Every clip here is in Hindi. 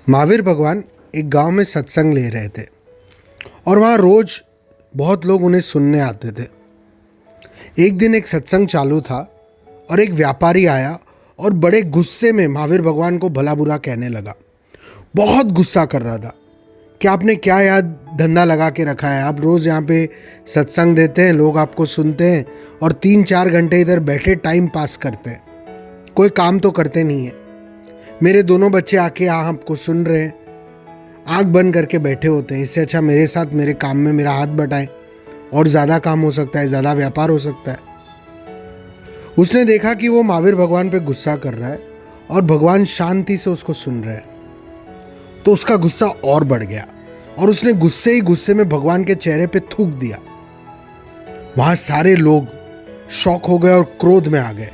महावीर भगवान एक गांव में सत्संग ले रहे थे और वहाँ रोज बहुत लोग उन्हें सुनने आते थे। एक दिन एक सत्संग चालू था और एक व्यापारी आया और बड़े गुस्से में महावीर भगवान को भला बुरा कहने लगा। बहुत गुस्सा कर रहा था कि आपने क्या याद धंधा लगा के रखा है। आप रोज़ यहाँ पे सत्संग देते हैं, लोग आपको सुनते हैं और 3-4 घंटे इधर बैठे टाइम पास करते हैं, कोई काम तो करते नहीं है। मेरे दोनों बच्चे आके आपको सुन रहे हैं, आंख बंद करके बैठे होते हैं। इससे अच्छा मेरे साथ मेरे काम में मेरा हाथ बटाएं और ज़्यादा काम हो सकता है, ज़्यादा व्यापार हो सकता है। उसने देखा कि वो महावीर भगवान पे गुस्सा कर रहा है और भगवान शांति से उसको सुन रहे हैं, तो उसका गुस्सा और बढ़ गया और उसने गुस्से में भगवान के चेहरे पे थूक दिया। वहां सारे लोग शॉक हो गए और क्रोध में आ गए,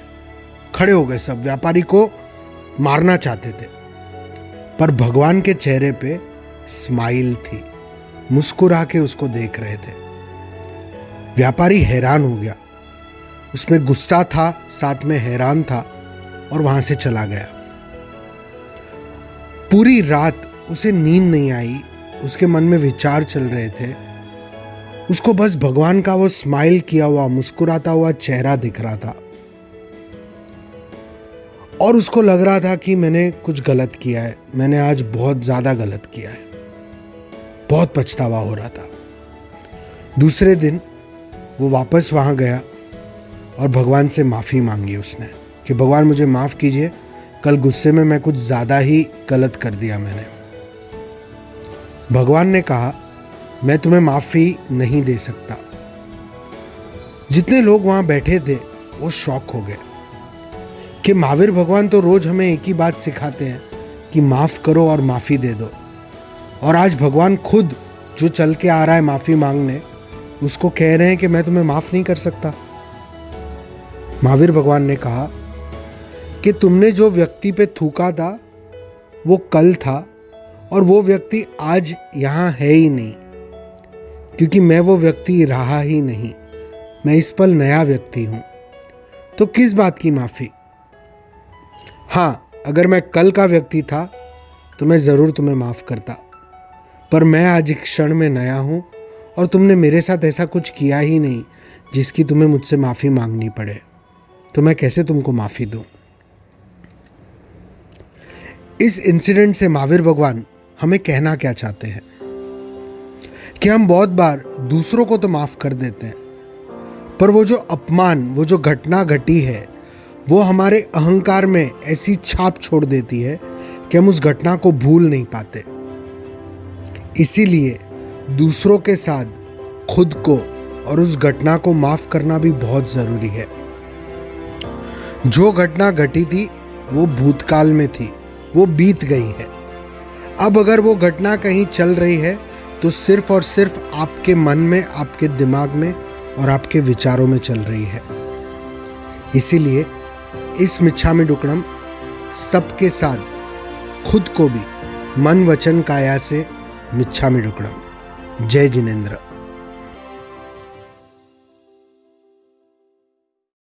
खड़े हो गए। सब व्यापारी को मारना चाहते थे, पर भगवान के चेहरे पे स्माइल थी, मुस्कुरा के उसको देख रहे थे। व्यापारी हैरान हो गया, उसमें गुस्सा था, साथ में हैरान था और वहां से चला गया। पूरी रात उसे नींद नहीं आई, उसके मन में विचार चल रहे थे। उसको बस भगवान का वो स्माइल किया हुआ, मुस्कुराता हुआ चेहरा दिख रहा था और उसको लग रहा था कि मैंने कुछ गलत किया है, मैंने आज बहुत ज़्यादा गलत किया है। बहुत पछतावा हो रहा था। दूसरे दिन वो वापस वहाँ गया और भगवान से माफ़ी मांगी उसने कि भगवान मुझे माफ़ कीजिए, कल गुस्से में मैं कुछ ज़्यादा ही गलत कर दिया मैंने। भगवान ने कहा, मैं तुम्हें माफ़ी नहीं दे सकता। जितने लोग वहाँ बैठे थे वो शॉक हो गए कि महावीर भगवान तो रोज हमें एक ही बात सिखाते हैं कि माफ़ करो और माफ़ी दे दो, और आज भगवान खुद जो चल के आ रहा है माफ़ी मांगने, उसको कह रहे हैं कि मैं तुम्हें माफ़ नहीं कर सकता। महावीर भगवान ने कहा कि तुमने जो व्यक्ति पे थूका था वो कल था और वो व्यक्ति आज यहाँ है ही नहीं, क्योंकि मैं वो व्यक्ति रहा ही नहीं, मैं इस पल नया व्यक्ति हूँ। तो किस बात की माफ़ी? हाँ, अगर मैं कल का व्यक्ति था तो मैं ज़रूर तुम्हें माफ़ करता, पर मैं आज एक क्षण में नया हूँ और तुमने मेरे साथ ऐसा कुछ किया ही नहीं जिसकी तुम्हें मुझसे माफ़ी मांगनी पड़े, तो मैं कैसे तुमको माफ़ी दूँ? इस इंसिडेंट से महावीर भगवान हमें कहना क्या चाहते हैं कि हम बहुत बार दूसरों को तो माफ़ कर देते हैं, पर वो जो अपमान, वो जो घटना घटी है, वो हमारे अहंकार में ऐसी छाप छोड़ देती है कि हम उस घटना को भूल नहीं पाते। इसीलिए दूसरों के साथ खुद को और उस घटना को माफ़ करना भी बहुत ज़रूरी है। जो घटना घटी थी वो भूतकाल में थी, वो बीत गई है। अब अगर वो घटना कहीं चल रही है तो सिर्फ और सिर्फ आपके मन में, आपके दिमाग में और आपके विचारों में चल रही है। इसीलिए इस मिच्छामी दुक्कडम सबके साथ खुद को भी मन वचन काया से मिच्छामी दुक्कडम। जय जिनेंद्र।